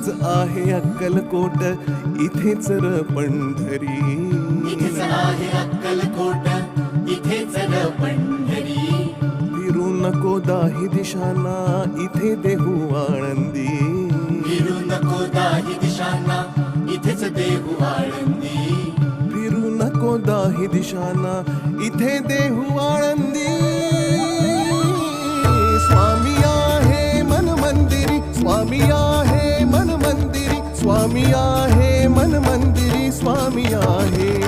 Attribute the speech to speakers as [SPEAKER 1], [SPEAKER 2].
[SPEAKER 1] इथेच आहे अक्कलकोट, इथेच र पंढरी.
[SPEAKER 2] इथेच आहे अक्कलकोट, इथेच र पंढरी.
[SPEAKER 1] फिरू नको दाही दिशांना, इथे देहू आळंदी.
[SPEAKER 2] फिरू नको दाही दिशांना, इथेच देहू आळंदी.
[SPEAKER 1] फिरू नको दाही दिशांना, इथे देहू आळंदी. स्वामी आहे मन मंदिरी, स्वामी आहे मन मंदिरी, स्वामी आहे मन मंदिरी, स्वामी आहे.